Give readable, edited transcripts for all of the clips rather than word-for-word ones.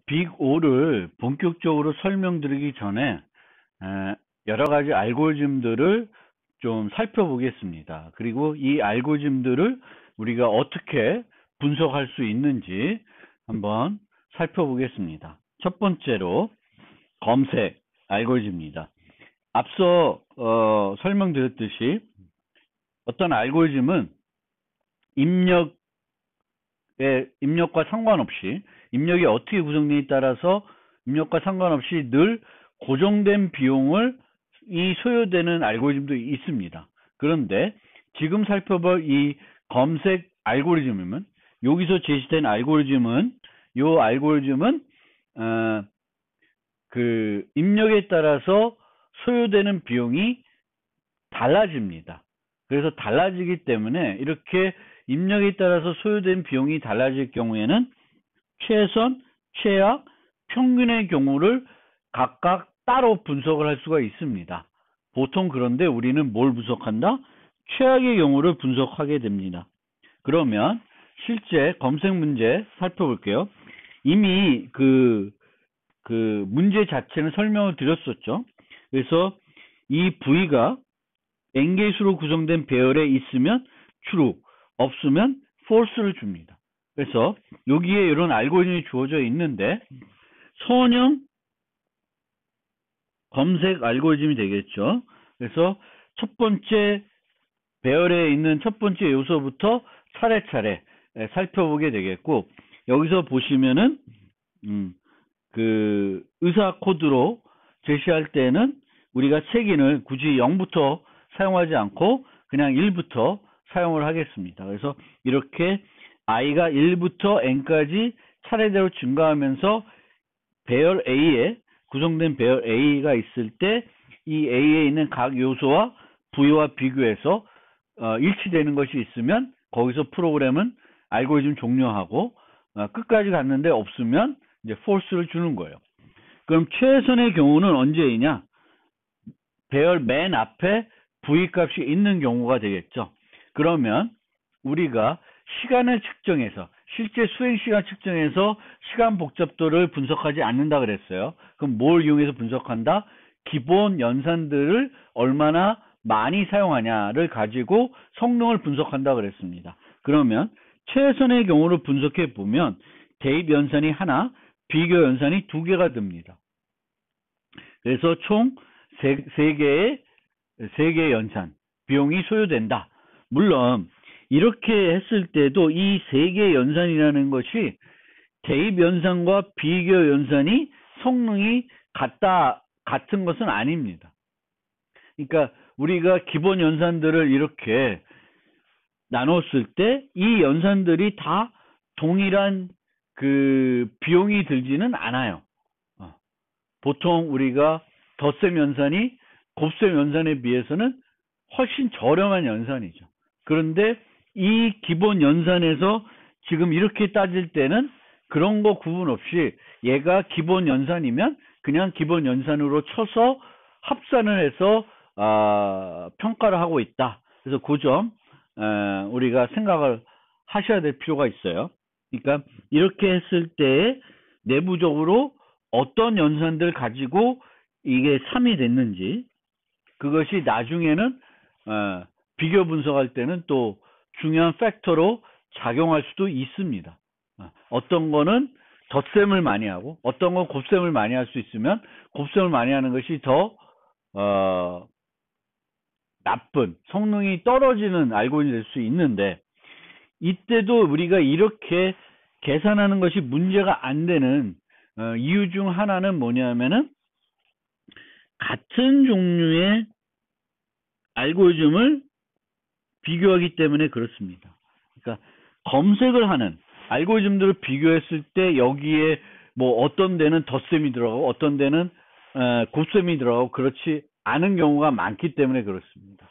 빅5를 본격적으로 설명드리기 전에 여러 가지 알고리즘들을 좀 살펴보겠습니다. 그리고 이 알고리즘들을 우리가 어떻게 분석할 수 있는지 한번 살펴보겠습니다. 첫 번째로 검색 알고리즘입니다. 앞서 설명드렸듯이 어떤 알고리즘은 입력과 상관없이 입력이 어떻게 구성되느냐에 따라서 입력과 상관없이 늘 고정된 비용을 소요되는 알고리즘도 있습니다. 그런데 지금 살펴볼 이 검색 알고리즘은 여기서 제시된 알고리즘은 그 입력에 따라서 소요되는 비용이 달라집니다. 그래서 달라지기 때문에 이렇게 입력에 따라서 소요된 비용이 달라질 경우에는 최선, 최악, 평균의 경우를 각각 따로 분석을 할 수가 있습니다. 보통 그런데 우리는 뭘 분석한다? 최악의 경우를 분석하게 됩니다. 그러면 실제 검색 문제 살펴볼게요. 이미 그 문제 자체는 설명을 드렸었죠. 그래서 이 V가 n개수로 구성된 배열에 있으면 true, 없으면 false를 줍니다. 그래서 여기에 이런 알고리즘이 주어져 있는데 선형 검색 알고리즘이 되겠죠. 그래서 첫 번째 배열에 있는 첫 번째 요소부터 차례차례 살펴보게 되겠고, 여기서 보시면은 그 의사 코드로 제시할 때는 우리가 책인을 굳이 0부터 사용하지 않고 그냥 1부터 사용을 하겠습니다. 그래서 이렇게 i가 1부터 n까지 차례대로 증가하면서 배열 A에 구성된 배열 A가 있을 때 이 A에 있는 각 요소와 V와 비교해서 일치되는 것이 있으면 거기서 프로그램은 알고리즘 종료하고 끝까지 갔는데 없으면 이제 false를 주는 거예요. 그럼 최선의 경우는 언제이냐? 배열 맨 앞에 V 값이 있는 경우가 되겠죠. 그러면 우리가 시간을 측정해서 실제 수행 시간 측정해서 시간 복잡도를 분석하지 않는다 그랬어요. 그럼 뭘 이용해서 분석한다? 기본 연산들을 얼마나 많이 사용하냐를 가지고 성능을 분석한다 그랬습니다. 그러면 최선의 경우를 분석해 보면 대입 연산이 하나, 비교 연산이 두 개가 됩니다. 그래서 총 세 개의 연산 비용이 소요된다. 물론 이렇게 했을 때도 이 세 개의 연산이라는 것이 대입 연산과 비교 연산이 성능이 같은 것은 아닙니다. 그러니까 우리가 기본 연산들을 이렇게 나눴을 때 이 연산들이 다 동일한 그 비용이 들지는 않아요. 보통 우리가 덧셈 연산이 곱셈 연산에 비해서는 훨씬 저렴한 연산이죠. 그런데 이 기본 연산에서 지금 이렇게 따질 때는 그런 거 구분 없이 얘가 기본 연산이면 그냥 기본 연산으로 쳐서 합산을 해서 평가를 하고 있다. 그래서 그 점 우리가 생각을 하셔야 될 필요가 있어요. 그러니까 이렇게 했을 때 내부적으로 어떤 연산들 가지고 이게 3이 됐는지 그것이 나중에는 비교 분석할 때는 또 중요한 팩터로 작용할 수도 있습니다. 어떤 거는 덧셈을 많이 하고 어떤 건 곱셈을 많이 할 수 있으면 곱셈을 많이 하는 것이 더 나쁜 성능이 떨어지는 알고리즘이 될 수 있는데, 이때도 우리가 이렇게 계산하는 것이 문제가 안 되는 이유 중 하나는 뭐냐면은 같은 종류의 알고리즘을 비교하기 때문에 그렇습니다. 그러니까 검색을 하는 알고리즘들을 비교했을 때 여기에 뭐 어떤 데는 덧셈이 들어가고 어떤 데는 곱셈이 들어가고 그렇지 않은 경우가 많기 때문에 그렇습니다.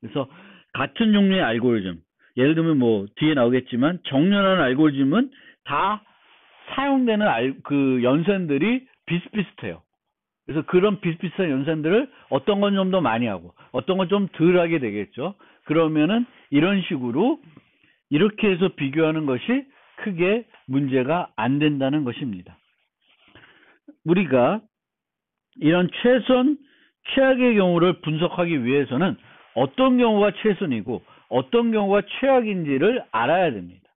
그래서 같은 종류의 알고리즘, 예를 들면 뭐 뒤에 나오겠지만 정렬하는 알고리즘은 다 사용되는 그 연산들이 비슷비슷해요. 그래서 그런 비슷비슷한 연산들을 어떤 건 좀 더 많이 하고 어떤 건 좀 덜 하게 되겠죠. 그러면은 이런 식으로 이렇게 해서 비교하는 것이 크게 문제가 안 된다는 것입니다. 우리가 이런 최선, 최악의 경우를 분석하기 위해서는 어떤 경우가 최선이고 어떤 경우가 최악인지를 알아야 됩니다.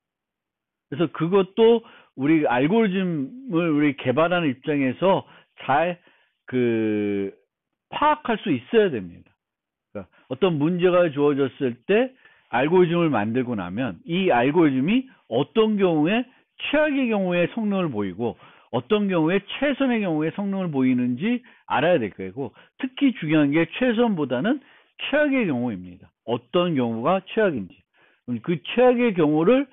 그래서 그것도 우리 알고리즘을 우리 개발하는 입장에서 잘 파악할 수 있어야 됩니다. 그러니까 어떤 문제가 주어졌을 때 알고리즘을 만들고 나면 이 알고리즘이 어떤 경우에 최악의 경우에 성능을 보이고 어떤 경우에 최선의 경우에 성능을 보이는지 알아야 될 거고, 특히 중요한 게 최선보다는 최악의 경우입니다. 어떤 경우가 최악인지. 그 최악의 경우를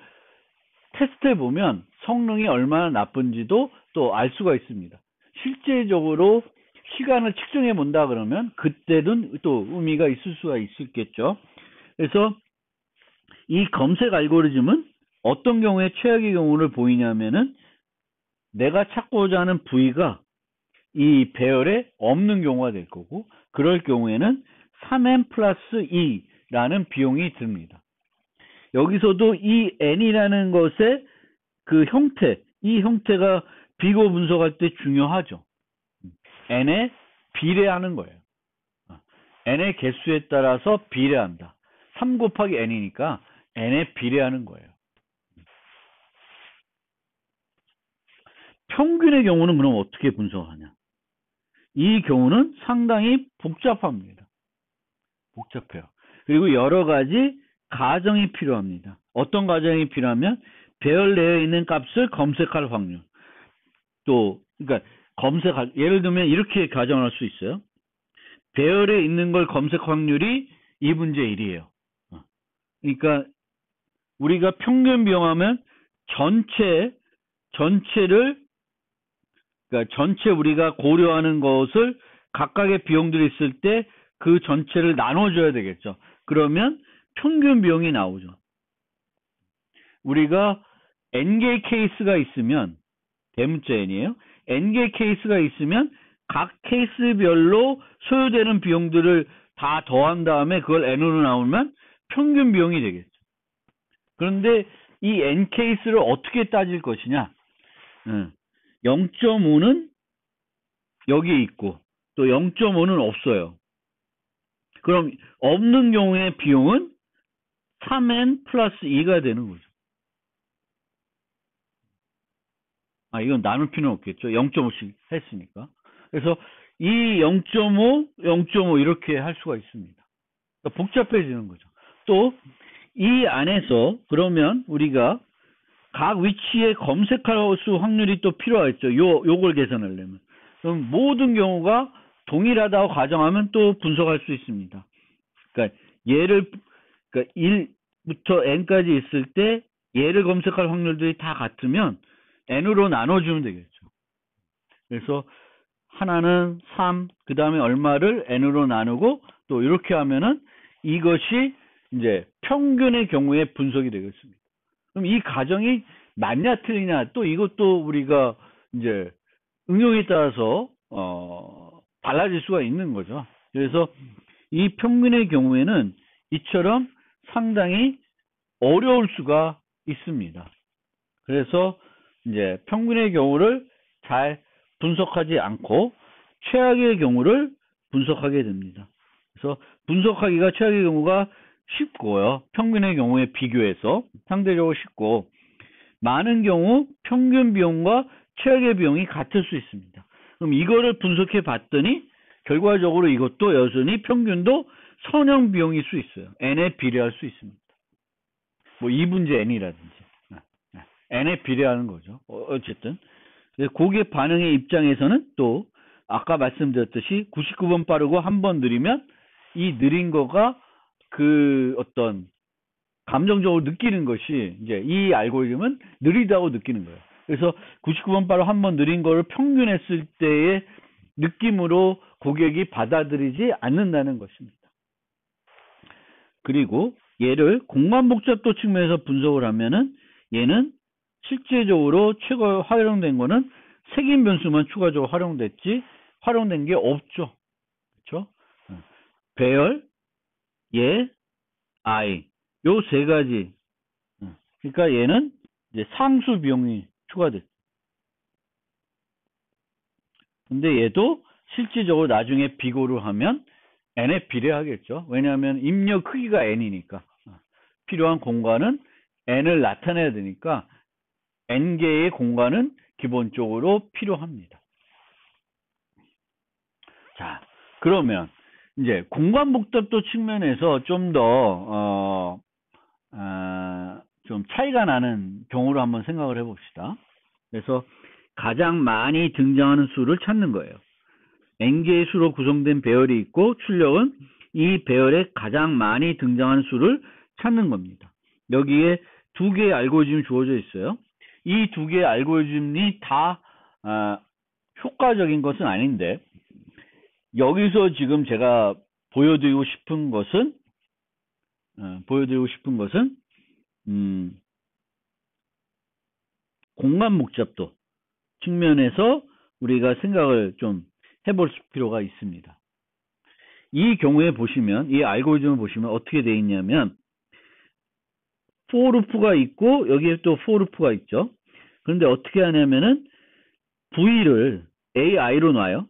테스트해 보면 성능이 얼마나 나쁜지도 또 알 수가 있습니다. 실제적으로 시간을 측정해 본다 그러면 그때는 또 의미가 있을 수가 있겠죠. 그래서 이 검색 알고리즘은 어떤 경우에 최악의 경우를 보이냐면은 내가 찾고자 하는 부위가 이 배열에 없는 경우가 될 거고, 그럴 경우에는 3n 플러스 2라는 비용이 듭니다. 여기서도 이 n이라는 것의 그 형태, 이 형태가 비교 분석할 때 중요하죠. n에 비례하는 거예요. n의 개수에 따라서 비례한다. 3 곱하기 n이니까 n에 비례하는 거예요. 평균의 경우는 그럼 어떻게 분석하냐? 이 경우는 상당히 복잡합니다. 복잡해요. 그리고 여러 가지 가정이 필요합니다. 어떤 가정이 필요하면 배열 내에 있는 값을 검색할 확률. 또 그러니까 예를 들면 이렇게 가정할 수 있어요. 배열에 있는 걸 검색 확률이 2분의 1이에요. 그러니까 우리가 평균 비용하면 전체를 그러니까 전체 우리가 고려하는 것을 각각의 비용들이 있을 때 그 전체를 나눠줘야 되겠죠. 그러면 평균 비용이 나오죠. 우리가 n개의 케이스가 있으면, 대문자 n이에요. n개의 케이스가 있으면 각 케이스별로 소요되는 비용들을 다 더한 다음에 그걸 n으로 나오면 평균 비용이 되겠죠. 그런데 이 n 케이스를 어떻게 따질 것이냐? 0.5는 여기에 있고 또 0.5는 없어요. 그럼 없는 경우의 비용은 3n 플러스 2가 되는 거죠. 이건 나눌 필요는 없겠죠. 0.5씩 했으니까. 그래서 이 0.5, 0.5 이렇게 할 수가 있습니다. 그러니까 복잡해지는 거죠. 또 이 안에서 그러면 우리가 각 위치에 검색할 수 확률이 또 필요하겠죠. 요걸 계산하려면. 그럼 모든 경우가 동일하다고 가정하면 또 분석할 수 있습니다. 그러니까 그러니까 1부터 n까지 있을 때 얘를 검색할 확률들이 다 같으면 n으로 나눠주면 되겠죠. 그래서 하나는 3, 그 다음에 얼마를 n으로 나누고 또 이렇게 하면은 이것이 이제 평균의 경우에 분석이 되겠습니다. 그럼 이 가정이 맞냐 틀리냐, 또 이것도 우리가 이제 응용에 따라서 달라질 수가 있는 거죠. 그래서 이 평균의 경우에는 이처럼 상당히 어려울 수가 있습니다. 그래서 이제 평균의 경우를 잘 분석하지 않고 최악의 경우를 분석하게 됩니다. 그래서 분석하기가 최악의 경우가 쉽고요. 평균의 경우에 비교해서 상대적으로 쉽고, 많은 경우 평균 비용과 최악의 비용이 같을 수 있습니다. 그럼 이거를 분석해 봤더니 결과적으로 이것도 여전히 평균도 선형 비용일 수 있어요. n에 비례할 수 있습니다. 뭐 2분의 n이라든지 n에 비례하는 거죠. 어쨌든 고객 반응의 입장에서는 또 아까 말씀드렸듯이 99번 빠르고 한 번 느리면 이 느린 거가 그 어떤 감정적으로 느끼는 것이 이제 이 알고리즘은 느리다고 느끼는 거예요. 그래서 99번 빠르고 한 번 느린 거를 평균했을 때의 느낌으로 고객이 받아들이지 않는다는 것입니다. 그리고 얘를 공간 복잡도 측면에서 분석을 하면은 얘는 실제적으로 최고 활용된 거는 색인 변수만 추가적으로 활용된 게 없죠. 그렇죠? 배열, I 요 세 가지. 그러니까 얘는 이제 상수 비용이 추가됐죠. 근데 얘도 실질적으로 나중에 비교를 하면 n에 비례하겠죠. 왜냐하면 입력 크기가 n이니까. 필요한 공간은 n을 나타내야 되니까 n개의 공간은 기본적으로 필요합니다. 자, 그러면 이제 공간 복잡도 측면에서 좀 더 좀 차이가 나는 경우를 한번 생각을 해봅시다. 그래서 가장 많이 등장하는 수를 찾는 거예요. n개의 수로 구성된 배열이 있고 출력은 이 배열에 가장 많이 등장하는 수를 찾는 겁니다. 여기에 두 개의 알고리즘이 주어져 있어요. 이 두 개의 알고리즘이 다 효과적인 것은 아닌데 여기서 지금 제가 보여드리고 싶은 것은 공간 복잡도 측면에서 우리가 생각을 좀 해볼 필요가 있습니다. 이 경우에 보시면, 이 알고리즘을 보시면 어떻게 되어 있냐면 for loop가 있고 여기에 또 for loop가 있죠. 그런데 어떻게 하냐면은 v를 ai로 놔요.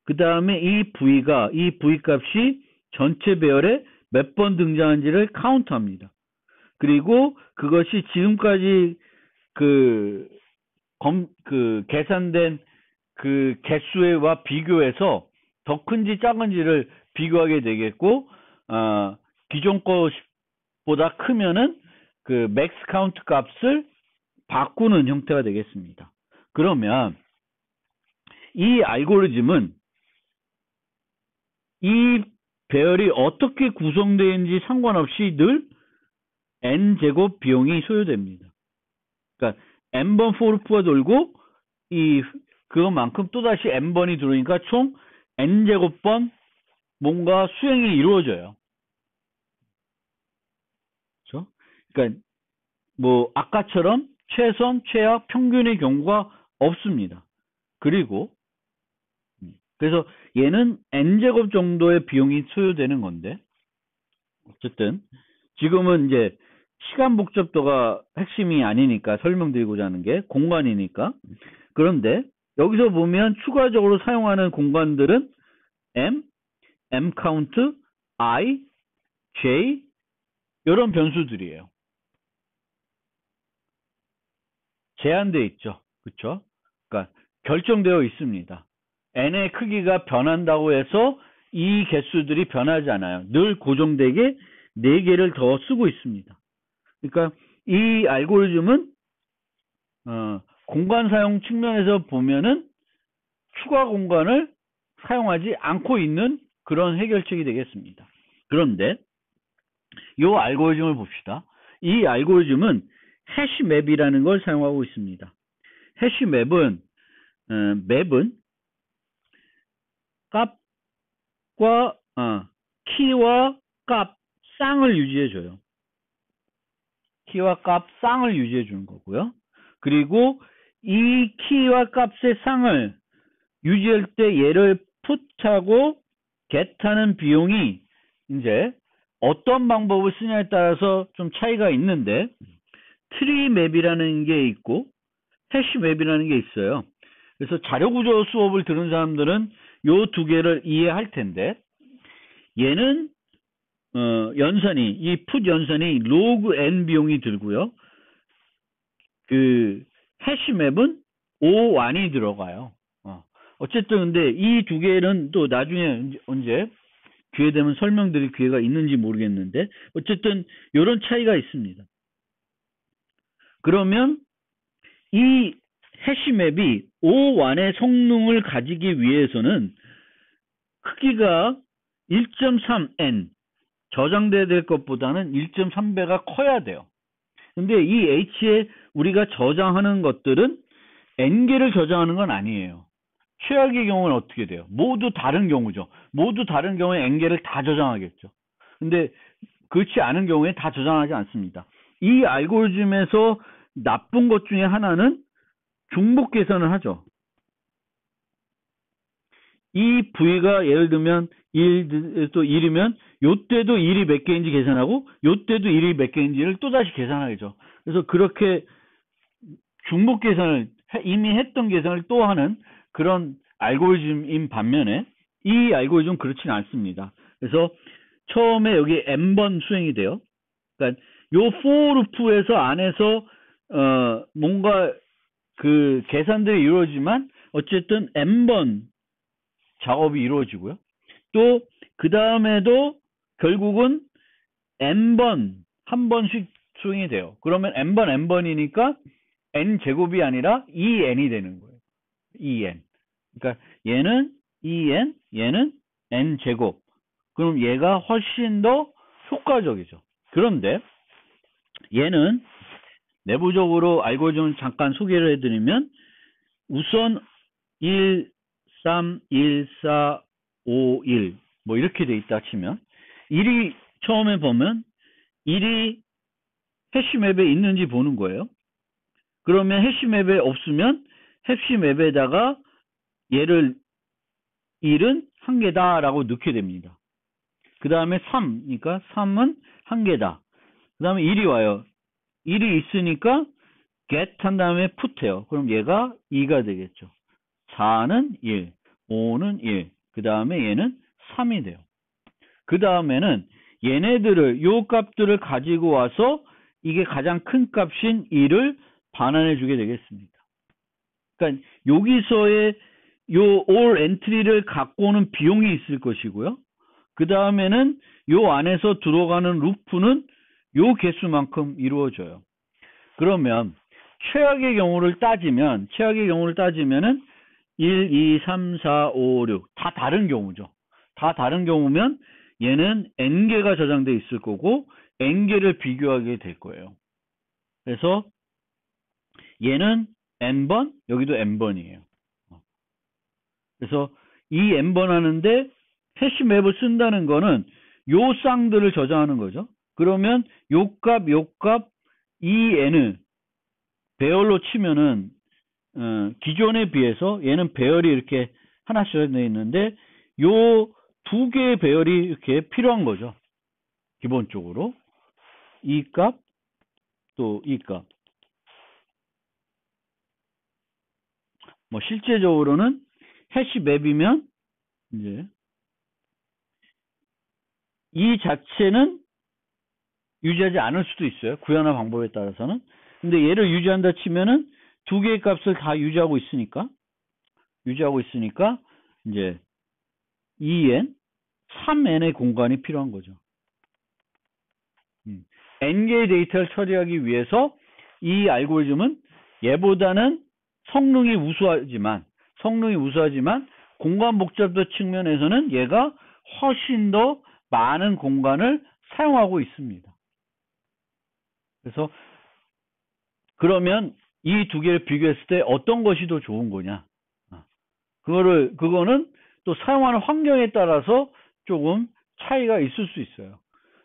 그 다음에 이 v 값이 전체 배열에 몇 번 등장한지를 카운트합니다. 그리고 그것이 지금까지 계산된 그 개수와 비교해서 더 큰지 작은지를 비교하게 되겠고, 기존 것보다 크면은 그 맥스 카운트 값을 바꾸는 형태가 되겠습니다. 그러면 이 알고리즘은 이 배열이 어떻게 구성되는지 상관없이 늘 n제곱 비용이 소요됩니다. 그러니까 n번 for loop가 돌고 그것만큼 또다시 n번이 들어오니까 총 n제곱번 뭔가 수행이 이루어져요. 그렇죠? 그러니까 뭐 아까처럼 최선, 최악, 평균의 경우가 없습니다. 그리고 그래서 얘는 n제곱 정도의 비용이 소요되는 건데 어쨌든 지금은 이제 시간 복잡도가 핵심이 아니니까 설명드리고자 하는 게 공간이니까. 그런데 여기서 보면 추가적으로 사용하는 공간들은 m, m 카운트, i, j 이런 변수들이에요. 제한되어 있죠. 그렇죠? 그러니까 결정되어 있습니다. n의 크기가 변한다고 해서 이 개수들이 변하지 않아요. 늘 고정되게 4개를 더 쓰고 있습니다. 그러니까 이 알고리즘은 공간 사용 측면에서 보면은 추가 공간을 사용하지 않고 있는 그런 해결책이 되겠습니다. 그런데 이 알고리즘을 봅시다. 이 알고리즘은 해시맵이라는 걸 사용하고 있습니다. 해시맵은 값과 키와 값 쌍을 유지해줘요. 키와 값 쌍을 유지해 주는 거고요. 그리고 이 키와 값의 쌍을 유지할 때 얘를 put하고 get하는 비용이 이제 어떤 방법을 쓰냐에 따라서 좀 차이가 있는데 트리 맵이라는 게 있고 해시 맵이라는 게 있어요. 그래서 자료구조 수업을 들은 사람들은 요 두 개를 이해할 텐데 얘는 이 put 연산이 log n 비용이 들고요. 그 해시맵은 O1이 들어가요. 어쨌든 근데 이 두 개는 또 나중에 언제 기회 되면 설명드릴 기회가 있는지 모르겠는데 어쨌든 이런 차이가 있습니다. 그러면 이 해시맵이 O1의 성능을 가지기 위해서는 크기가 1.3n 저장돼야 될 것보다는 1.3배가 커야 돼요. 근데 이 H에 우리가 저장하는 것들은 n개를 저장하는 건 아니에요. 최악의 경우는 어떻게 돼요? 모두 다른 경우죠. 모두 다른 경우에 n개를 다 저장하겠죠. 근데 그렇지 않은 경우에 다 저장하지 않습니다. 이 알고리즘에서 나쁜 것 중에 하나는 중복 계산을 하죠. 이 V가 예를 들면 1이면 요때도 1이 몇 개인지 계산하고 요때도 1이 몇 개인지를 또다시 계산하겠죠. 그래서 그렇게 중복 계산을 이미 했던 계산을 또 하는 그런 알고리즘인 반면에 이 알고리즘은 그렇지는 않습니다. 그래서 처음에 여기 n번 수행이 돼요. 그러니까 요 for loop에서 안에서 뭔가 그 계산들이 이루어지지만 어쨌든 n번 작업이 이루어지고요. 또 그 다음에도 결국은 n번 한 번씩 수행이 돼요. 그러면 n번 n번이니까 n 제곱이 아니라 2n이 되는 거예요. 2n. 그러니까 얘는 2n, 얘는 n 제곱. 그럼 얘가 훨씬 더 효과적이죠. 그런데 얘는 내부적으로 알고리즘을 잠깐 소개를 해드리면 우선 1, 3, 1, 4, 5, 1 뭐 이렇게 돼 있다 치면 1이 처음에 보면 1이 해시맵에 있는지 보는 거예요. 그러면 해시맵에 없으면 해시맵에다가 얘를 1은 한 개다라고 넣게 됩니다. 그 다음에 3, 그러니까 3은 한 개다. 그 다음에 1이 와요. 1이 있으니까 get 한 다음에 put 해요. 그럼 얘가 2가 되겠죠. 4는 1, 5는 1, 그 다음에 얘는 3이 돼요. 그 다음에는 얘네들을, 요 값들을 가지고 와서 이게 가장 큰 값인 1을 반환해 주게 되겠습니다. 그러니까 여기서의 요 all entry를 갖고 오는 비용이 있을 것이고요. 그 다음에는 요 안에서 들어가는 루프는 요 개수만큼 이루어져요. 그러면 최악의 경우를 따지면은 1, 2, 3, 4, 5, 6 다 다른 경우죠. 다 다른 경우면 얘는 n개가 저장돼 있을 거고 n개를 비교하게 될 거예요. 그래서 얘는 n번, 여기도 n번이에요. 그래서 이 n번 하는데 해시맵을 쓴다는 거는 요 쌍들을 저장하는 거죠. 그러면 요 값, 이 n을 배열로 치면은 기존에 비해서 얘는 배열이 이렇게 하나씩 되어 있는데 요 두 개의 배열이 이렇게 필요한 거죠. 기본적으로 이 값, 또 이 값. 뭐 실제적으로는 해시맵이면 이제 이 자체는 유지하지 않을 수도 있어요. 구현화 방법에 따라서는. 근데 얘를 유지한다 치면은 두 개의 값을 다 유지하고 있으니까 이제 2n, 3n의 공간이 필요한 거죠. n개의 데이터를 처리하기 위해서 이 알고리즘은 얘보다는 성능이 우수하지만 공간 복잡도 측면에서는 얘가 훨씬 더 많은 공간을 사용하고 있습니다. 그래서 그러면 이 두 개를 비교했을 때 어떤 것이 더 좋은 거냐? 그거는 또 사용하는 환경에 따라서 조금 차이가 있을 수 있어요.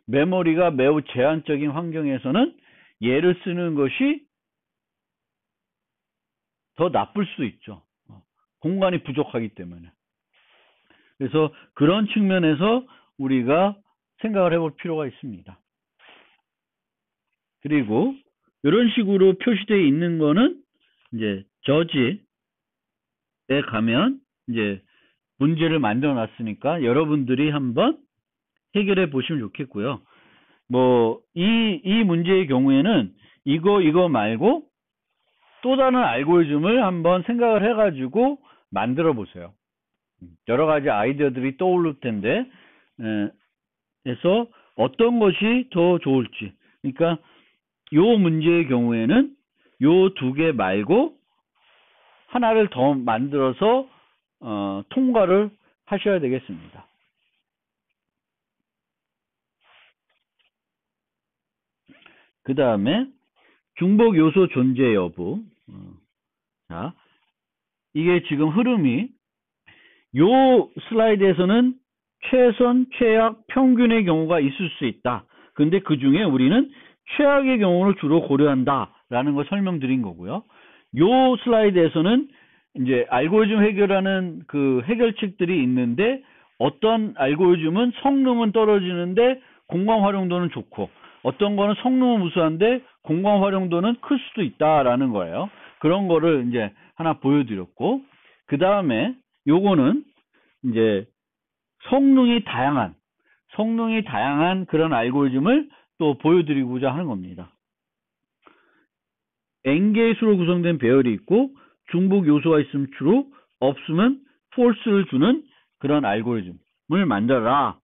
메모리가 매우 제한적인 환경에서는 얘를 쓰는 것이 더 나쁠 수 있죠. 공간이 부족하기 때문에. 그래서 그런 측면에서 우리가 생각을 해볼 필요가 있습니다. 그리고 이런 식으로 표시되어 있는 거는 이제 저지에 가면 이제 문제를 만들어 놨으니까 여러분들이 한번 해결해 보시면 좋겠고요. 뭐 이 문제의 경우에는 이거 말고 또 다른 알고리즘을 한번 생각을 해가지고 만들어 보세요. 여러 가지 아이디어들이 떠오를 텐데, 그래서 어떤 것이 더 좋을지. 그러니까 요 문제의 경우에는 요 두 개 말고 하나를 더 만들어서 통과를 하셔야 되겠습니다. 그 다음에 중복 요소 존재 여부. 자, 이게 지금 흐름이 요 슬라이드에서는 최선, 최악, 평균의 경우가 있을 수 있다. 근데 그 중에 우리는 최악의 경우를 주로 고려한다라는 걸 설명드린 거고요. 요 슬라이드에서는 이제 알고리즘 해결하는 그 해결책들이 있는데 어떤 알고리즘은 성능은 떨어지는데 공간 활용도는 좋고 어떤 거는 성능은 우수한데 공간 활용도는 클 수도 있다라는 거예요. 그런 거를 이제 하나 보여드렸고 그 다음에 요거는 이제 성능이 다양한 그런 알고리즘을 또 보여드리고자 하는 겁니다. n개의 수로 구성된 배열이 있고 중복 요소가 있으면 true, 없으면 false를 주는 그런 알고리즘을 만들어라.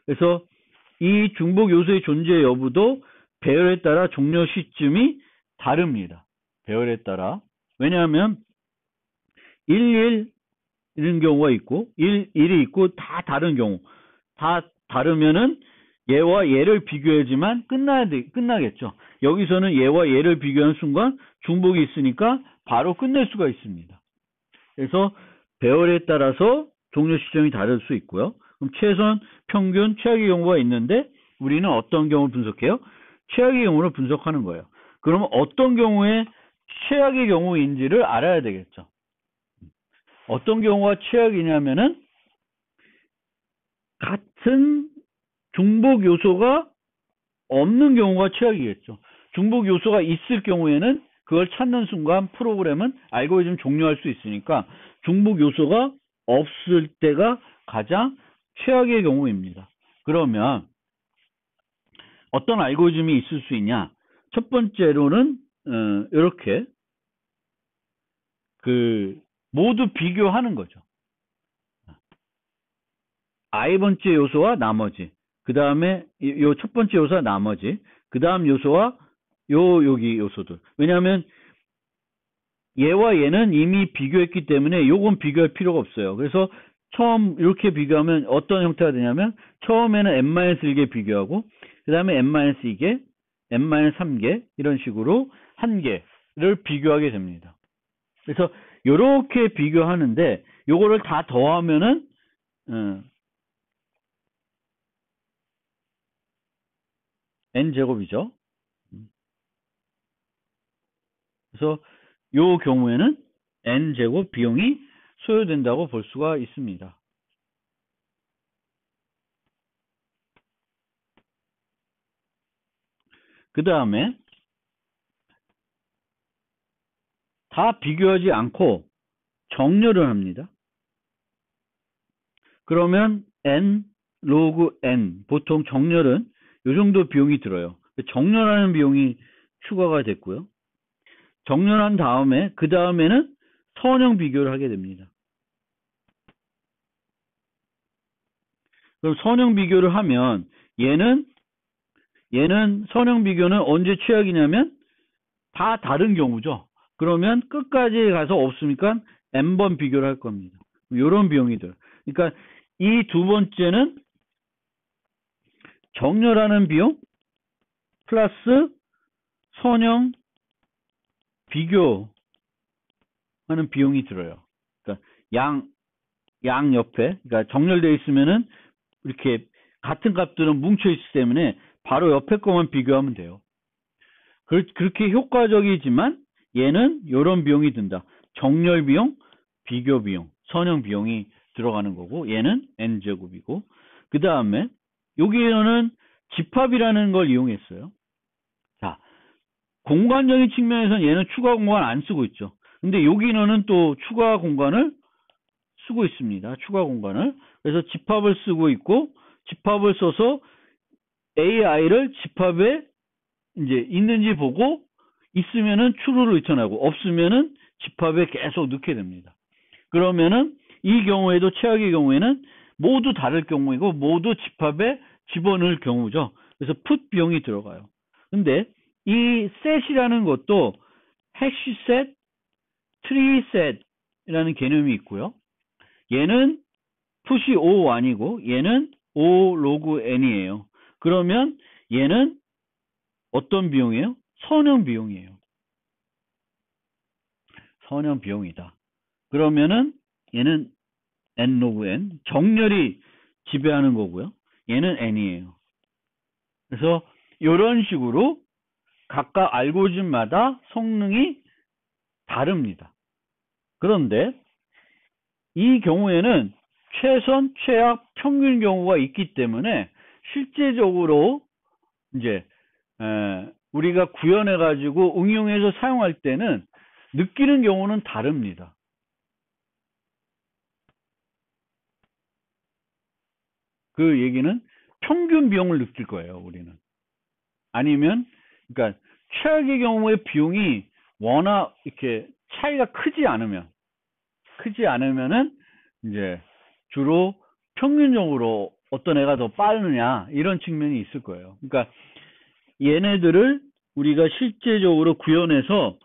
그래서 이 중복 요소의 존재 여부도 배열에 따라 종료 시점이 다릅니다. 배열에 따라. 왜냐하면 1, 이런 경우가 있고 1이 있고 다 다른 경우. 다 다르면은 얘와 얘를 비교해야지만 끝나겠죠. 여기서는 얘와 얘를 비교하는 순간 중복이 있으니까 바로 끝낼 수가 있습니다. 그래서 배열에 따라서 종료 시점이 다를 수 있고요. 그럼 최선, 평균, 최악의 경우가 있는데 우리는 어떤 경우를 분석해요? 최악의 경우를 분석하는 거예요. 그러면 어떤 경우에 최악의 경우인지를 알아야 되겠죠. 어떤 경우가 최악이냐면은 같은 중복 요소가 없는 경우가 최악이겠죠. 중복 요소가 있을 경우에는 그걸 찾는 순간 프로그램은 알고리즘 종료할 수 있으니까 중복 요소가 없을 때가 가장 최악의 경우입니다. 그러면 어떤 알고리즘이 있을 수 있냐? 첫 번째로는 이렇게 모두 비교하는 거죠. i번째 요소와 나머지, 그 다음에 요 첫 번째 요소와 나머지, 그 다음 요소와 여기 요소들. 왜냐하면 얘와 얘는 이미 비교했기 때문에 요건 비교할 필요가 없어요. 그래서 처음 이렇게 비교하면 어떤 형태가 되냐면 처음에는 n-1개 비교하고 그 다음에 n-2개, n-3개 이런 식으로 한 개를 비교하게 됩니다. 그래서 이렇게 비교하는데 요거를 다 더하면은 n제곱이죠. 그래서 요 경우에는 n제곱 비용이 소요된다고 볼 수가 있습니다. 그 다음에 다 비교하지 않고 정렬을 합니다. 그러면 n 로그 n, 보통 정렬은 이 정도 비용이 들어요. 정렬하는 비용이 추가가 됐고요. 정렬한 다음에 그 다음에는 선형 비교를 하게 됩니다. 그럼 선형 비교를 하면 얘는 선형 비교는 언제 최악이냐면 다 다른 경우죠. 그러면 끝까지 가서 없으니까 n번 비교를 할 겁니다. 이런 비용이 들어요. 그러니까 이 두 번째는 정렬하는 비용 플러스 선형 비교하는 비용이 들어요. 그러니까 양 옆에, 그러니까 정렬되어 있으면은 이렇게 같은 값들은 뭉쳐 있기 때문에 바로 옆에 것만 비교하면 돼요. 그렇게 효과적이지만 얘는 이런 비용이 든다. 정렬 비용, 비교 비용, 선형 비용이 들어가는 거고 얘는 n제곱이고 그 다음에 여기에는 집합이라는 걸 이용했어요. 자, 공간적인 측면에서는 얘는 추가 공간 안 쓰고 있죠. 근데 여기는 또 추가 공간을 쓰고 있습니다. 추가 공간을. 그래서 집합을 쓰고 있고 집합을 써서 AI를 집합에 이제 있는지 보고 있으면은 true를 리턴하고 없으면은 집합에 계속 넣게 됩니다. 그러면은 이 경우에도 최악의 경우에는 모두 다를 경우이고 모두 집합에 집어넣을 경우죠. 그래서 put 비용이 들어가요. 근데 이 set이라는 것도 hash set, tree set이라는 개념이 있고요. 얘는 put이 O1이고 얘는 O log n이에요. 그러면 얘는 어떤 비용이에요? 선형 비용이에요. 선형 비용이다. 그러면은 얘는 n log n, 정렬이 지배하는 거고요. 얘는 n이에요. 그래서 이런 식으로 각각 알고리즘마다 성능이 다릅니다. 그런데 이 경우에는 최선, 최악, 평균 경우가 있기 때문에 실제적으로 이제 우리가 구현해 가지고 응용해서 사용할 때는 느끼는 경우는 다릅니다. 그 얘기는 평균 비용을 느낄 거예요, 우리는. 아니면, 그러니까 최악의 경우에 비용이 워낙 이렇게 차이가 크지 않으면은 이제 주로 평균적으로 어떤 애가 더 빠르냐 이런 측면이 있을 거예요. 그러니까 얘네들을 우리가 실제적으로 구현해서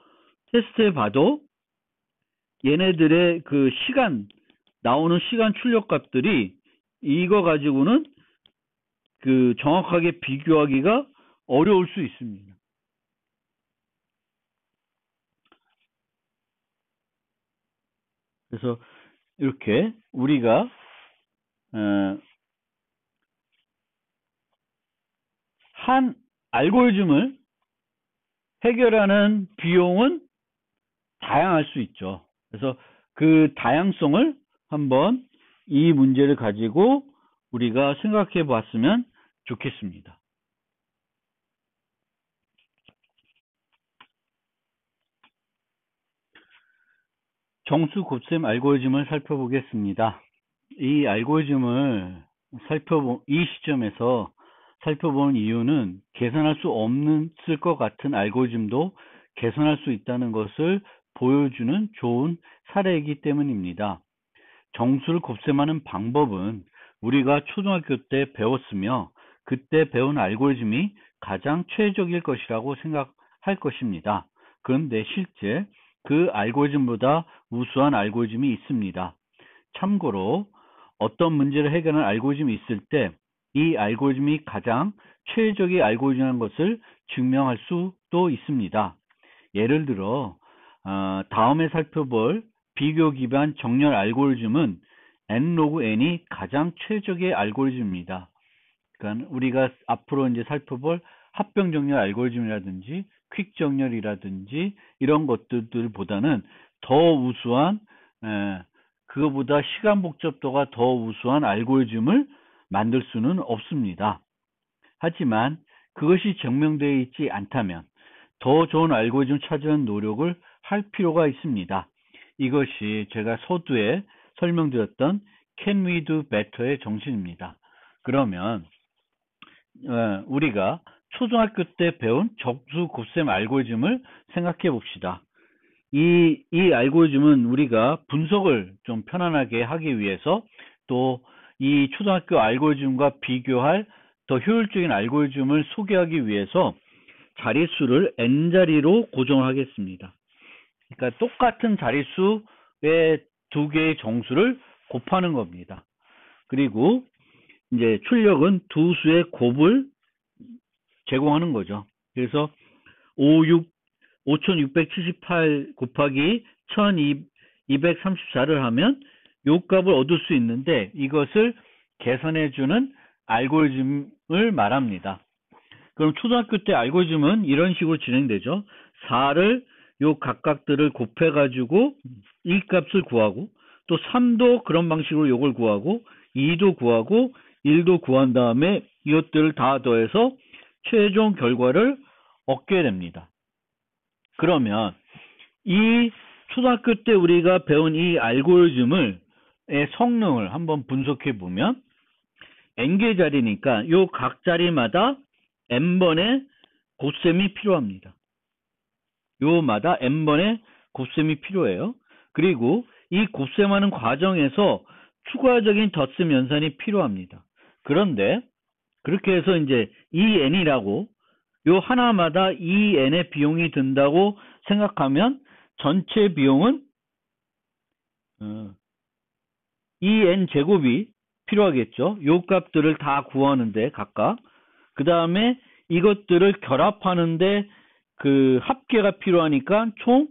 테스트해 봐도 얘네들의 그 나오는 시간 출력 값들이 이거 가지고는 그 정확하게 비교하기가 어려울 수 있습니다. 그래서 이렇게 우리가 한 알고리즘을 해결하는 비용은 다양할 수 있죠. 그래서 그 다양성을 한번 이 문제를 가지고 우리가 생각해 봤으면 좋겠습니다. 정수 곱셈 알고리즘을 살펴보겠습니다. 이 알고리즘을 이 시점에서 살펴보는 이유는 계산할 수 없을 것 같은 알고리즘도 계산할 수 있다는 것을 보여주는 좋은 사례이기 때문입니다. 정수를 곱셈하는 방법은 우리가 초등학교 때 배웠으며 그때 배운 알고리즘이 가장 최적일 것이라고 생각할 것입니다. 그런데 실제 그 알고리즘보다 우수한 알고리즘이 있습니다. 참고로 어떤 문제를 해결하는 알고리즘이 있을 때 이 알고리즘이 가장 최적의 알고리즘이라는 것을 증명할 수도 있습니다. 예를 들어 다음에 살펴볼 비교 기반 정렬 알고리즘은 n 로그 n이 가장 최적의 알고리즘입니다. 그러니까 우리가 앞으로 이제 살펴볼 합병 정렬 알고리즘이라든지 퀵 정렬이라든지 이런 것들보다는 더 우수한 그거보다 시간 복잡도가 더 우수한 알고리즘을 만들 수는 없습니다. 하지만 그것이 증명되어 있지 않다면 더 좋은 알고리즘 찾으는 노력을 할 필요가 있습니다. 이것이 제가 서두에 설명드렸던 Can we do better의 정신입니다. 그러면 우리가 초등학교 때 배운 정수 곱셈 알고리즘을 생각해 봅시다. 이 알고리즘은 우리가 분석을 좀 편안하게 하기 위해서 또 이 초등학교 알고리즘과 비교할 더 효율적인 알고리즘을 소개하기 위해서 자릿수를 n자리로 고정을 하겠습니다. 그러니까 똑같은 자릿수의 두 개의 정수를 곱하는 겁니다. 그리고 이제 출력은 두 수의 곱을 제공하는 거죠. 그래서 5678 곱하기 1234를 하면 요 값을 얻을 수 있는데 이것을 계산해주는 알고리즘을 말합니다. 그럼 초등학교 때 알고리즘은 이런 식으로 진행되죠. 4를 요 각각들을 곱해가지고 이 값을 구하고 또 3도 그런 방식으로 요걸 구하고 2도 구하고 1도 구한 다음에 이것들을 다 더해서 최종 결과를 얻게 됩니다. 그러면 이 초등학교 때 우리가 배운 이 알고리즘의 성능을 한번 분석해 보면 n개 자리니까 요 각 자리마다 n번의 곱셈이 필요합니다. 요마다 n번의 곱셈이 필요해요. 그리고 이 곱셈하는 과정에서 추가적인 덧셈 연산이 필요합니다. 그런데 그렇게 해서 이제 EN이라고 요 하나마다 EN의 비용이 든다고 생각하면 전체 비용은 EN 제곱이 필요하겠죠. 요 값들을 다 구하는데 각각 그 다음에 이것들을 결합하는데 그 합계가 필요하니까 총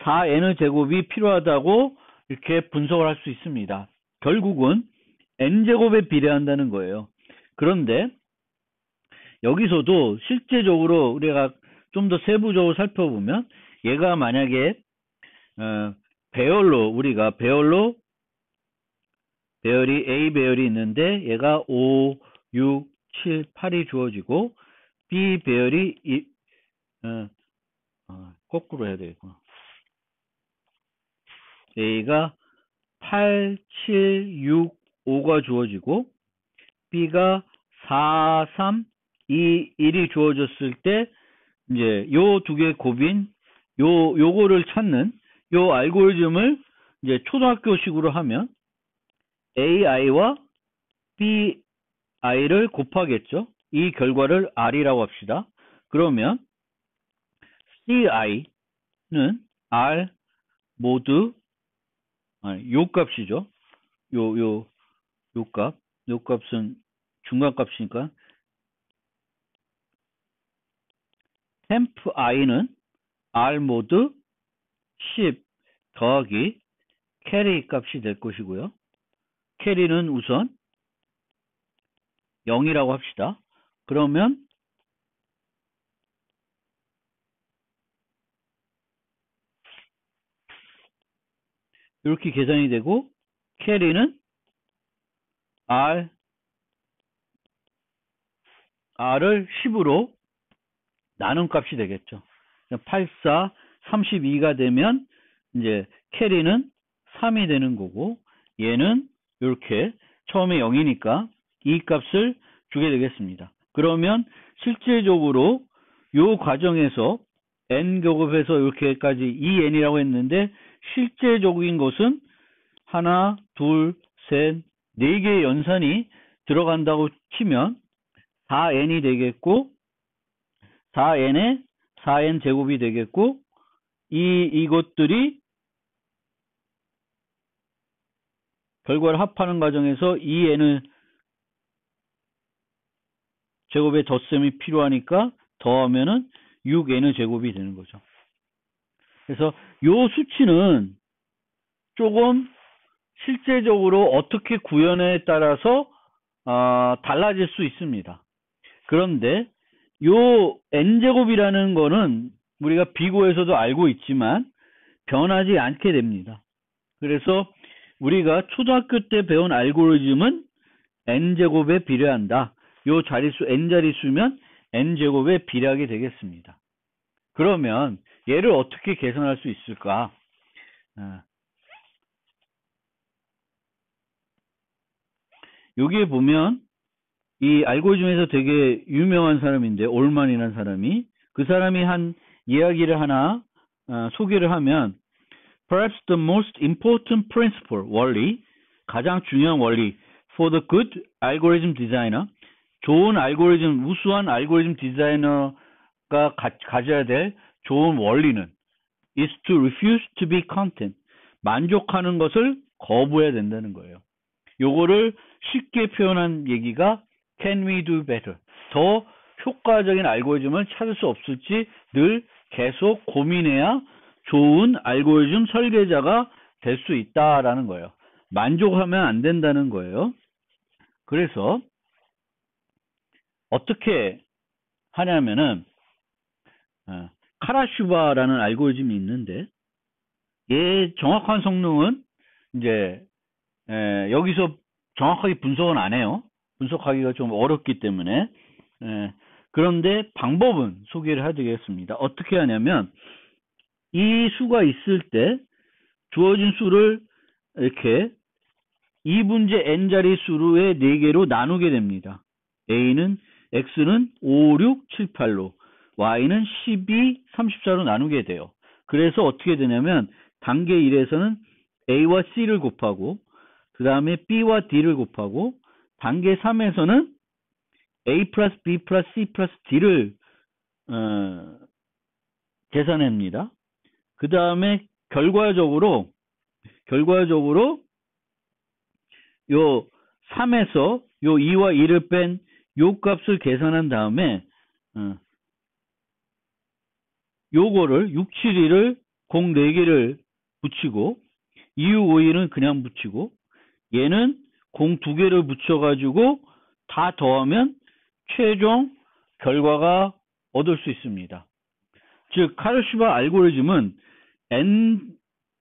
4n의 제곱이 필요하다고 이렇게 분석을 할 수 있습니다. 결국은 n제곱에 비례한다는 거예요. 그런데 여기서도 실제적으로 우리가 좀 더 세부적으로 살펴보면 얘가 만약에 우리가 배열이 A 배열이 있는데 얘가 5, 6, 7, 8이 주어지고 B 배열이 거꾸로 해야 되겠구나. A가 8, 7, 6, 5가 주어지고 B가 4, 3, 2, 1이 주어졌을 때 이제 요 두 개의 곱인 요거를 찾는 요 알고리즘을 이제 초등학교식으로 하면 AI와 BI를 곱하겠죠. 이 결과를 R이라고 합시다. 그러면 CI는 R 모두 요 값이죠. 요 값은 중간값이니까 temp i는 R 모드 10 더하기 캐리 값이 될 것이고요. 캐리는 우선 0이라고 합시다. 그러면 이렇게 계산이 되고 캐리는 R을 10으로 나눈 값이 되겠죠. 8, 4, 32가 되면 이제 캐리는 3이 되는 거고 얘는 이렇게 처음에 0이니까 이 값을 주게 되겠습니다. 그러면 실제적으로 이 과정에서 n 겹업해서 이렇게까지 2n이라고 했는데 실제적인 것은 하나, 둘, 셋, 네 개의 연산이 들어간다고 치면 4n이 되겠고 4n에 4n 제곱이 되겠고 이것들이 결과를 합하는 과정에서 2n을 제곱의 덧셈이 필요하니까 더하면은 6n의 제곱이 되는 거죠. 그래서 요 수치는 조금 실제적으로 어떻게 구현에 따라서 달라질 수 있습니다. 그런데 요 n제곱이라는 거는 우리가 비고에서도 알고 있지만 변하지 않게 됩니다. 그래서 우리가 초등학교 때 배운 알고리즘은 n제곱에 비례한다. 요 자릿수 n자릿수면 n제곱에 비례하게 되겠습니다. 그러면 얘를 어떻게 계산할 수 있을까? 여기에 보면 이 알고리즘에서 되게 유명한 사람인데 올만이라는 사람이 그 사람이 한 이야기를 하나 소개를 하면 Perhaps the most important principle, 원리, 가장 중요한 원리 for the good algorithm designer, 좋은 알고리즘, 우수한 알고리즘 디자이너가 가져야 될 좋은 원리는 is to refuse to be content, 만족하는 것을 거부해야 된다는 거예요. 요거를 쉽게 표현한 얘기가 can we do better, 더 효과적인 알고리즘을 찾을 수 없을지 늘 계속 고민해야 좋은 알고리즘 설계자가 될 수 있다라는 거예요. 만족하면 안 된다는 거예요. 그래서 어떻게 하냐면은 카라슈바라는 알고리즘이 있는데 얘 정확한 성능은 이제 여기서 정확하게 분석은 안 해요. 분석하기가 좀 어렵기 때문에 그런데 방법은 소개를 해드리겠습니다. 어떻게 하냐면 이 수가 있을 때 주어진 수를 이렇게 2분제 n자리 수의 4개로 나누게 됩니다. A는 X는 5, 6, 7, 8로 Y는 12, 34로 나누게 돼요. 그래서 어떻게 되냐면 단계 1에서는 A와 C를 곱하고 그 다음에 B와 D를 곱하고 단계 3에서는 A 플러스 B 플러스 C 플러스 D를 계산합니다. 그 다음에 결과적으로 요 3에서 요 2와 2를 뺀 요 값을 계산한 다음에 요거를 6, 7, 2를 공 4개를 붙이고 2, 6, 5, 2는 그냥 붙이고 얘는 공 2개를 붙여가지고 다 더하면 최종 결과가 얻을 수 있습니다. 즉 카르슈바 알고리즘은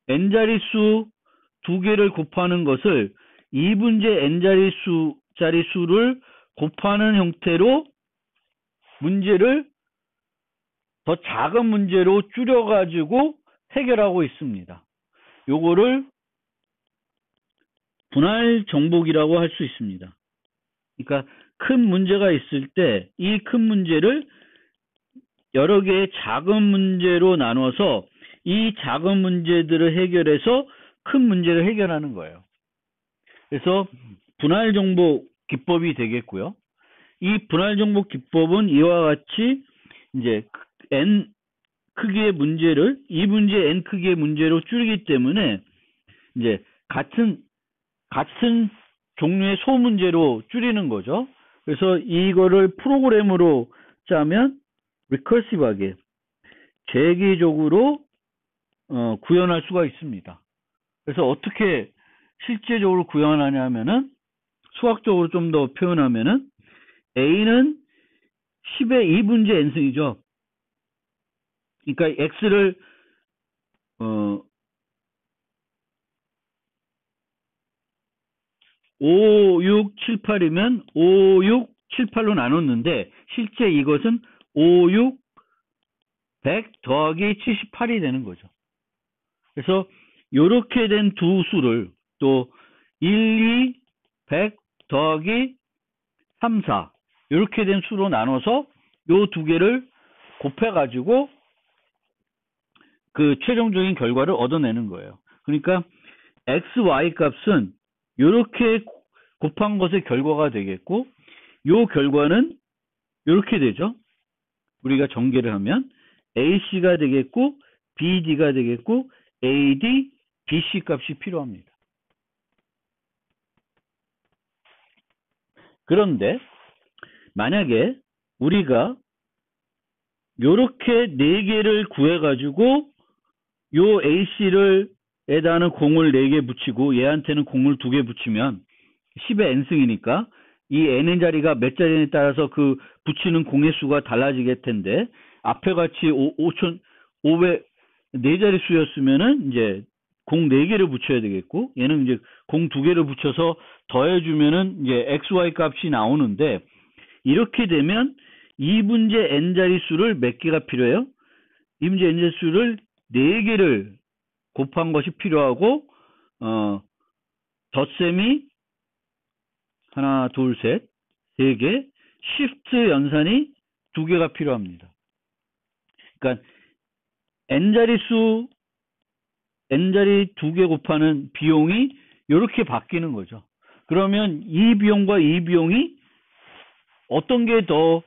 n자릿수 2개를 곱하는 것을 2분제 n자릿수를 곱하는 형태로 문제를 더 작은 문제로 줄여가지고 해결하고 있습니다. 요거를 분할 정복이라고 할 수 있습니다. 그러니까 큰 문제가 있을 때 이 큰 문제를 여러 개의 작은 문제로 나눠서 이 작은 문제들을 해결해서 큰 문제를 해결하는 거예요. 그래서 분할 정복 기법이 되겠고요. 이 분할 정복 기법은 이와 같이 이제 n 크기의 문제를 이 문제 n 크기의 문제로 줄이기 때문에 이제 같은 종류의 소문제로 줄이는 거죠. 그래서 이거를 프로그램으로 짜면 리커시브하게 재기적으로 구현할 수가 있습니다. 그래서 어떻게 실제적으로 구현하냐면은 수학적으로 좀 더 표현하면은 A는 10의 2분의 n승이죠. 그러니까 X를 5, 6, 7, 8이면 5, 6, 7, 8로 나눴는데 실제 이것은 5, 6, 100 더하기 78이 되는 거죠. 그래서 이렇게 된 두 수를 또 1, 2, 100 더하기 3, 4 이렇게 된 수로 나눠서 요 두 개를 곱해가지고 그 최종적인 결과를 얻어내는 거예요. 그러니까 x, y 값은 이렇게 곱한 것의 결과가 되겠고 요 결과는 이렇게 되죠. 우리가 전개를 하면 AC가 되겠고 BD가 되겠고 AD, BC 값이 필요합니다. 그런데 만약에 우리가 요렇게 4개를 구해가지고 요 AC를 에다는 공을 4개 붙이고 얘한테는 공을 2개 붙이면 10의 n승이니까 이 n의 자리가 몇 자리에 따라서 그 붙이는 공의 수가 달라지겠 텐데 앞에 같이 500 4자리 수였으면은 이제 공 4개를 붙여야 되겠고 얘는 이제 공 2개를 붙여서 더해주면은 이제 xy 값이 나오는데 이렇게 되면 2분의 n자리 수를 몇 개가 필요해요? 2분의 n자리 수를 4개를 곱한 것이 필요하고 덧셈이 하나, 둘, 셋, 3개, 시프트 연산이 2개가 필요합니다. 그러니까 n자리 2개 곱하는 비용이 이렇게 바뀌는 거죠. 그러면 이 비용과 이 비용이 어떤 게 더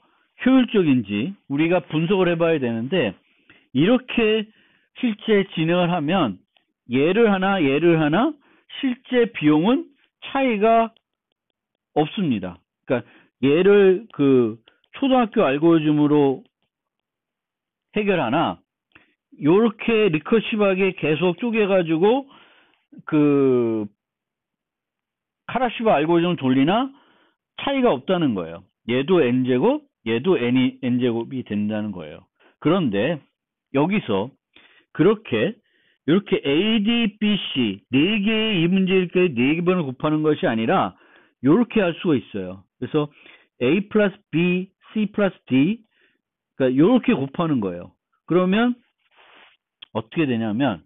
효율적인지 우리가 분석을 해봐야 되는데 이렇게 실제 진행을 하면 얘를 하나 실제 비용은 차이가 없습니다. 그러니까 얘를 그 초등학교 알고리즘으로 해결하나 요렇게 리커시브하게 계속 쪼개가지고 그 카라시바 알고리즘을 돌리나 차이가 없다는 거예요. 얘도 n제곱, 얘도 n제곱이 된다는 거예요. 그런데 여기서 그렇게 이렇게 A, D, B, C 4개의 이 문제일까지 4개번을 곱하는 것이 아니라 이렇게 할 수가 있어요. 그래서 A 플러스 B, C 플러스 D 그러니까 이렇게 곱하는 거예요. 그러면 어떻게 되냐면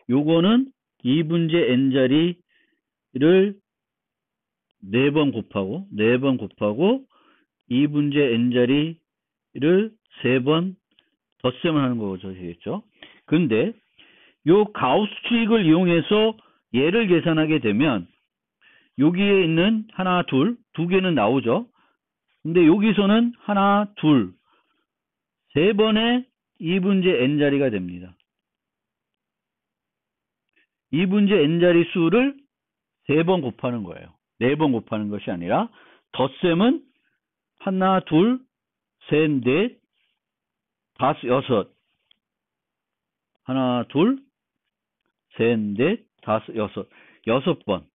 요거는 2분의 n자리를 4번 곱하고 2분의 n자리를 3번 덧셈을 하는 거죠. 되겠죠? 근데 요 가우스 추익을 이용해서 얘를 계산하게 되면 여기에 있는 하나, 둘, 2개는 나오죠. 근데 여기서는 하나, 둘, 3번의 2분의 n자리가 됩니다. 2분의 n자리 수를 3번 곱하는 거예요. 4번 곱하는 것이 아니라 덧셈은 하나, 둘, 셋, 넷, 다섯, 여섯. 하나, 둘, 셋, 넷, 다섯, 여섯. 6번.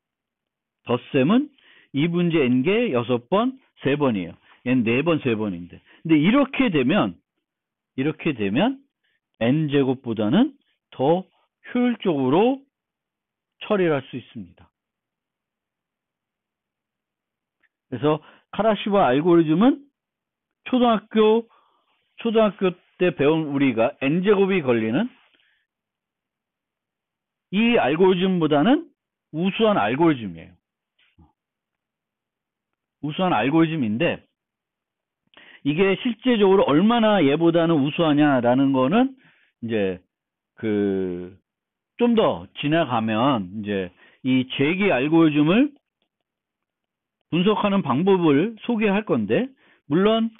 덧셈은 2분의 n개 6번, 3번이에요. 얘는 4번, 3번인데. 근데 이렇게 되면 n제곱보다는 더 효율적으로 처리를 할 수 있습니다. 그래서 카라시바 알고리즘은 초등학교 때 배운 우리가 n제곱이 걸리는 이 알고리즘보다는 우수한 알고리즘이에요. 우수한 알고리즘인데 이게 실제적으로 얼마나 얘보다는 우수하냐라는 거는 이제 좀 더 지나가면 이제 이 재기 알고리즘을 분석하는 방법을 소개할 건데, 물론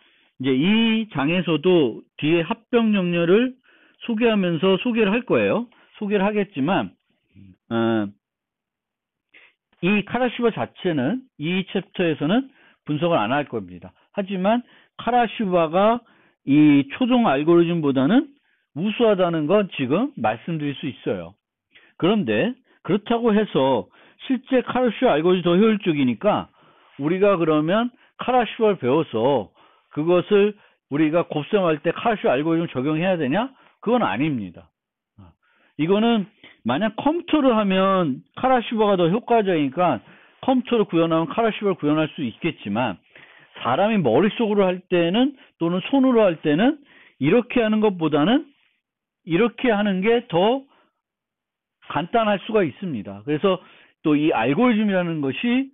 이제 이 장에서도 뒤에 합병 정렬을 소개하면서 소개를 할 거예요. 소개를 하겠지만 이 카라시바 자체는 이 챕터에서는 분석을 안 할 겁니다. 하지만 카라시바가 이 초종 알고리즘보다는 우수하다는 건 지금 말씀드릴 수 있어요. 그런데 그렇다고 해서 실제 카라시바 알고리즘이 더 효율적이니까 우리가 그러면 카라시바를 배워서 그것을 우리가 곱셈할 때 카라시바 알고리즘 적용해야 되냐? 그건 아닙니다. 이거는 만약 컴퓨터를 하면 카라시바가 더 효과적이니까 컴퓨터를 구현하면 카라시바를 구현할 수 있겠지만, 사람이 머릿속으로 할 때는 또는 손으로 할 때는 이렇게 하는 것보다는 이렇게 하는 게 더 간단할 수가 있습니다. 그래서 또 이 알고리즘이라는 것이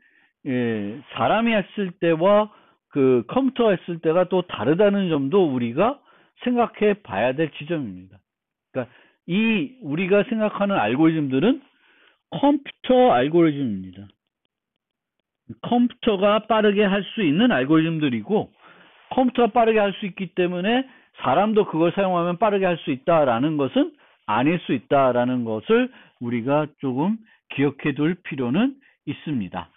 사람이 했을 때와 그 컴퓨터가 했을 때가 또 다르다는 점도 우리가 생각해 봐야 될 지점입니다. 그러니까 이 우리가 생각하는 알고리즘들은 컴퓨터 알고리즘입니다. 컴퓨터가 빠르게 할 수 있는 알고리즘들이고, 컴퓨터가 빠르게 할 수 있기 때문에 사람도 그걸 사용하면 빠르게 할 수 있다라는 것은 아닐 수 있다라는 것을 우리가 조금 기억해 둘 필요는 있습니다.